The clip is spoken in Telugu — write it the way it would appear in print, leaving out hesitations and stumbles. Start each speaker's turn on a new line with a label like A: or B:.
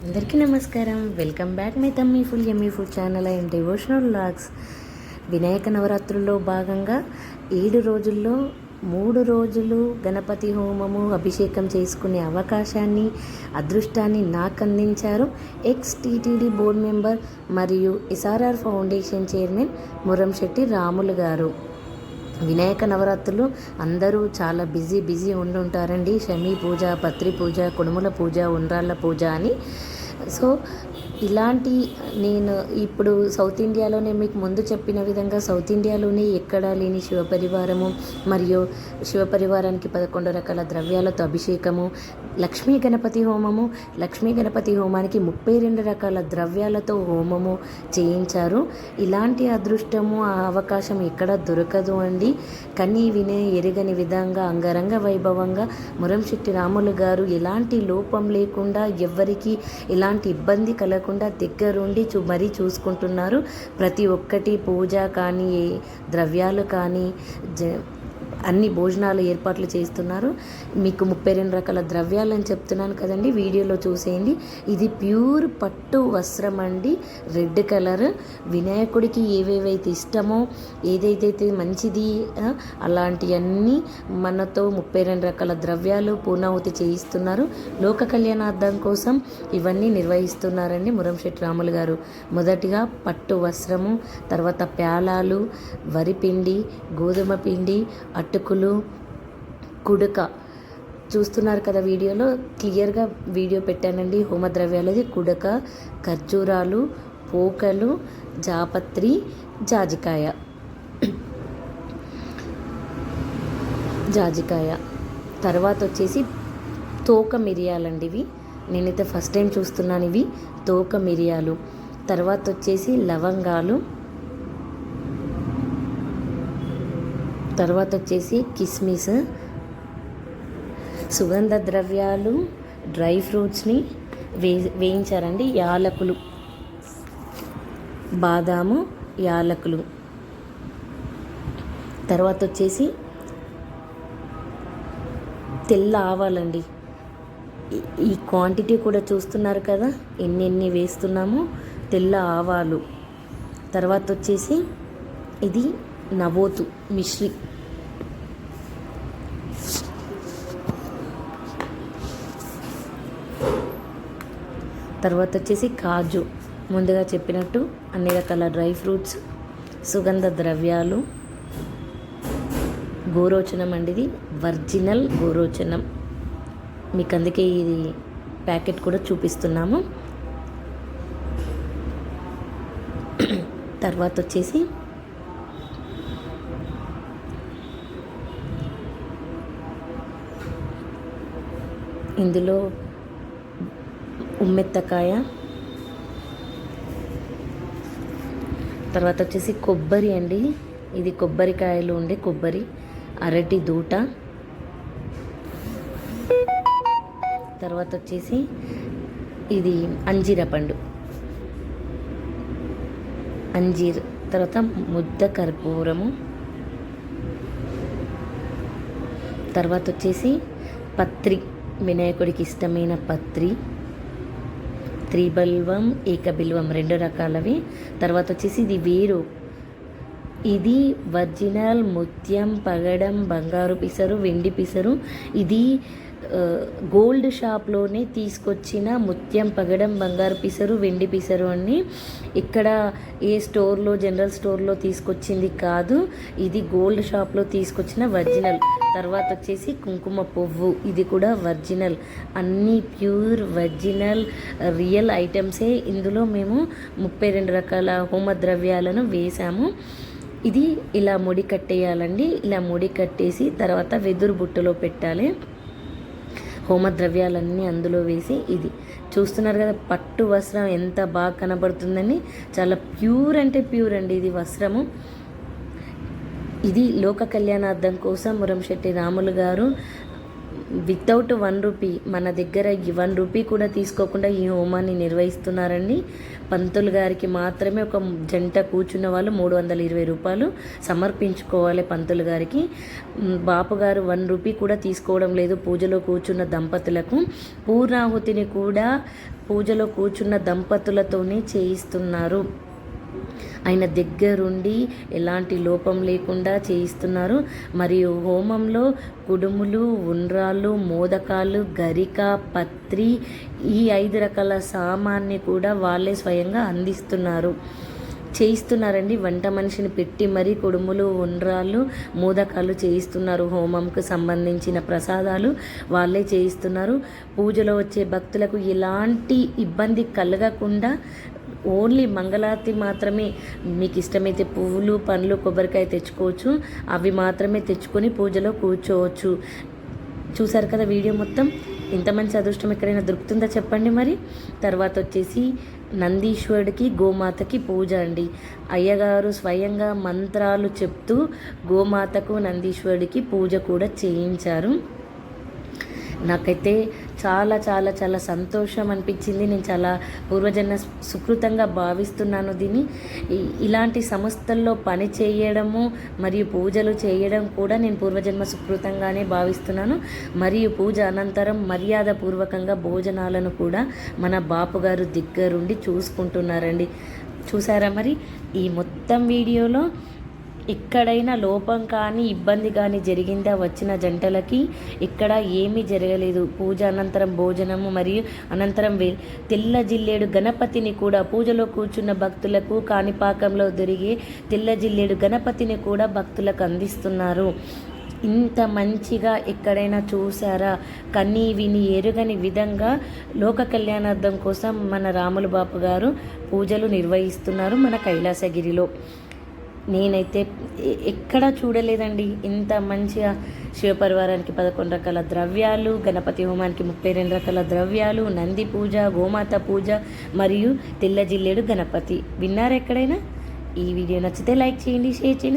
A: అందరికీ నమస్కారం. Welcome back my tummy full yummy food channel and devotional vlogs. Vinayaka నవరాత్రుల్లో భాగంగా 7 రోజుల్లో 3 రోజులు గణపతి హోమము అభిషేకం చేసుకునే అవకాశాన్ని అదృష్టాన్ని నాకు అందించారు ఎక్స్ టీటీడీ బోర్డు మెంబర్ మరియు SRR foundation chairman Muramshetti Ramulu గారు. వినాయక నవరాత్రులు అందరూ చాలా బిజీ ఉండుంటారండి. శమీ పూజ, పత్రి పూజ, కుడుముల పూజ, ఉండ్రాళ్ళ పూజ అని. సో ఇలాంటి నేను ఇప్పుడు సౌత్ ఇండియాలోనే మీకు ముందు చెప్పిన విధంగా సౌత్ ఇండియాలోనే ఎక్కడా లేని శివపరివారము మరియు శివపరివారానికి 11 రకాల ద్రవ్యాలతో అభిషేకము, లక్ష్మీ గణపతి హోమము, లక్ష్మీ గణపతి హోమానికి 32 రకాల ద్రవ్యాలతో హోమము చేయించారు. ఇలాంటి అదృష్టము ఆ అవకాశం ఎక్కడ దొరకదు అండి. కని వినే ఎరగని విధంగా అంగరంగ వైభవంగా మురంశెట్టి రాములు గారు ఎలాంటి లోపం లేకుండా ఎవ్వరికి ఎలాంటి ఇబ్బంది కలగకుండా దగ్గరుండి మరీ చూసుకుంటున్నారు. ప్రతి ఒక్కటి పూజ కానీ ద్రవ్యాలు కానీ అన్ని భోజనాలు ఏర్పాట్లు చేస్తున్నారు. మీకు 32 రకాల ద్రవ్యాలు అని చెప్తున్నాను కదండి, వీడియోలో చూసేయండి. ఇది ప్యూర్ పట్టు వస్త్రం అండి, రెడ్ కలర్. వినాయకుడికి ఏవేవైతే ఇష్టమో ఏదైతే మంచిది అలాంటివన్నీ మనతో 32 రకాల ద్రవ్యాలు పూర్ణాహుతి చేయిస్తున్నారు. లోక కళ్యాణార్థం కోసం ఇవన్నీ నిర్వహిస్తున్నారండి మురంశెట్టి రాములు గారు. మొదటిగా పట్టు వస్త్రము, తర్వాత ప్యాలాలు, వరిపిండి, గోధుమ పిండి, అటుకులు, కుడక చూస్తున్నారు కదా వీడియోలో, క్లియర్గా వీడియో పెట్టానండి. హోమద్రవ్యాలది కుడక, ఖర్జూరాలు, పోకలు, జాపత్రి, జాజికాయ. తర్వాత వచ్చేసి తోక మిరియాలండి. ఇవి నేనైతే ఫస్ట్ టైం చూస్తున్నాను. ఇవి తోక మిరియాలు. తర్వాత వచ్చేసి లవంగాలు, తర్వాత వచ్చేసి కిస్మిస్, సుగంధ ద్రవ్యాలు, డ్రై ఫ్రూట్స్ని వేయించారండి. యాలకులు, బాదాము, యాలకులు. తర్వాత వచ్చేసి తెల్ల ఆవాలండి. ఈ క్వాంటిటీ కూడా చూస్తున్నారు కదా ఎన్ని వేస్తున్నామో. తెల్ల ఆవాలు. తర్వాత వచ్చేసి ఇది నవోతు మిశ్రి. తర్వాత వచ్చేసి కాజు, ముందుగా చెప్పినట్టు అన్ని రకాల డ్రై ఫ్రూట్స్, సుగంధ ద్రవ్యాలు, గోరోచనం అండి. ఇది ఒరిజినల్ గోరోచనం. మీకు అందుకే ఇది ప్యాకెట్ కూడా చూపిస్తున్నాము. తర్వాత వచ్చేసి ఇందులో ఉమ్మెత్తకాయ, తర్వాత వచ్చేసి కొబ్బరి అండి. ఇది కొబ్బరికాయలు ఉండే కొబ్బరి, అరటి దూట. తర్వాత వచ్చేసి ఇది అంజీర పండు, అంజీర్. తర్వాత ముద్ద కర్పూరము. తర్వాత వచ్చేసి పత్రి, వినాయకుడికి ఇష్టమైన పత్రి, త్రిబల్వం, ఏకబిల్వం 2 రకాలవి. తర్వాత వచ్చేసి ఇది వేరు. ఇది ఒరిజినల్ ముత్యం, పగడం, బంగారు పిసరు, వెండి పిసరు. ఇది గోల్డ్ షాప్లోనే తీసుకొచ్చిన ముత్యం, పగడం, బంగారు పిసరు, వెండి పిసరు అని. ఇక్కడ ఏ స్టోర్లో, జనరల్ స్టోర్లో తీసుకొచ్చింది కాదు. ఇది గోల్డ్ షాప్లో తీసుకొచ్చిన ఒరిజినల్. తర్వాత వచ్చేసి కుంకుమ పువ్వు, ఇది కూడా ఒరిజినల్. అన్నీ ప్యూర్ ఒరిజినల్ రియల్ ఐటమ్సే. ఇందులో మేము 32 రకాల హోమద్రవ్యాలను వేసాము. ఇది ఇలా ముడి కట్టేయాలండి. ఇలా ముడి కట్టేసి తర్వాత వెదురు బుట్టలో పెట్టాలి. హోమద్రవ్యాలన్నీ అందులో వేసి, ఇది చూస్తున్నారు కదా పట్టు వస్త్రం ఎంత బాగా కనబడుతుందని. చాలా ప్యూర్ అంటే ప్యూర్ అండి ఇది వస్త్రము. ఇది లోక కళ్యాణార్థం కోసం మురంశెట్టి రాములు గారు వితౌట్ 1 రూపీ, మన దగ్గర 1 రూపీ కూడా తీసుకోకుండా ఈ హోమాన్ని నిర్వహిస్తున్నారండి. పంతులు గారికి మాత్రమే ఒక జంట కూర్చున్న వాళ్ళు 320 రూపాయలు సమర్పించుకోవాలి పంతులు గారికి. బాపు గారు 1 రూపీ కూడా తీసుకోవడం లేదు పూజలో కూర్చున్న దంపతులకు. పూర్ణాహుతిని కూడా పూజలో కూర్చున్న దంపతులతోనే చేయిస్తున్నారు. ఆయన దగ్గరుండి ఎలాంటి లోపం లేకుండా చేయిస్తున్నారు. మరియు హోమంలో కుడుములు, ఉండ్రాళ్ళు, మోదకాలు, గరిక, పత్రి, ఈ 5 రకాల సామాన్ని కూడా వాళ్ళే స్వయంగా అందిస్తున్నారు, చేయిస్తున్నారండి. వంట మనిషిని పెట్టి మరీ కుడుములు, ఉండ్రాళ్ళు, మోదకాలు చేయిస్తున్నారు. హోమంకు సంబంధించిన ప్రసాదాలు వాళ్ళే చేయిస్తున్నారు. పూజలో వచ్చే భక్తులకు ఎలాంటి ఇబ్బంది కలగకుండా ఓన్లీ మంగళారతి మాత్రమే, మీకు ఇష్టమైతే పువ్వులు, పండ్లు, కొబ్బరికాయ తెచ్చుకోవచ్చు. అవి మాత్రమే తెచ్చుకొని పూజలో కూర్చోవచ్చు. చూసారు కదా వీడియో మొత్తం. ఇంత మంచి అదృష్టం ఎక్కడైనా దొరుకుతుందా చెప్పండి మరి. తర్వాత వచ్చేసి నందీశ్వరుడికి, గోమాతకి పూజ అండి. అయ్యగారు స్వయంగా మంత్రాలు చెప్తూ గోమాతకు, నందీశ్వరుడికి పూజ కూడా చేయించారు. నాకైతే చాలా చాలా చాలా సంతోషం అనిపించింది. నేను చాలా పూర్వజన్మ సుకృతంగా భావిస్తున్నాను దీన్ని. ఇలాంటి సంస్థల్లో పని చేయడము మరియు పూజలు చేయడం కూడా నేను పూర్వజన్మ సుకృతంగానే భావిస్తున్నాను. మరియు పూజ అనంతరం మర్యాదపూర్వకంగా భోజనాలను కూడా మన బాపు గారు దగ్గరుండి చూసుకుంటున్నారండి. చూసారా మరి ఈ మొత్తం వీడియోలో ఎక్కడైనా లోపం కానీ ఇబ్బంది కానీ జరిగిందా వచ్చిన జంటలకి? ఇక్కడ ఏమీ జరగలేదు. పూజ అనంతరం భోజనము మరియు అనంతరం తెల్ల జిల్లేడు గణపతిని కూడా పూజలో కూర్చున్న భక్తులకు, కాణిపాకంలో దొరికే తెల్ల జిల్లేడు గణపతిని కూడా భక్తులకు అందిస్తున్నారు. ఇంత మంచిగా ఎక్కడైనా చూసారా? కన్నీ విని ఎరుగని విధంగా లోక కళ్యాణార్థం కోసం మన రాములు బాపు గారు పూజలు నిర్వహిస్తున్నారు మన కైలాసగిరిలో. నేనైతే ఎక్కడా చూడలేదండి ఇంత మంచిగా. శివపరివారానికి 11 రకాల ద్రవ్యాలు, గణపతి హోమానికి 32 రకాల ద్రవ్యాలు, నంది పూజ, గోమాత పూజ మరియు తెల్ల జిల్లేడు గణపతి. విన్నారా ఎక్కడైనా? ఈ వీడియో నచ్చితే లైక్ చేయండి, షేర్ చేయండి.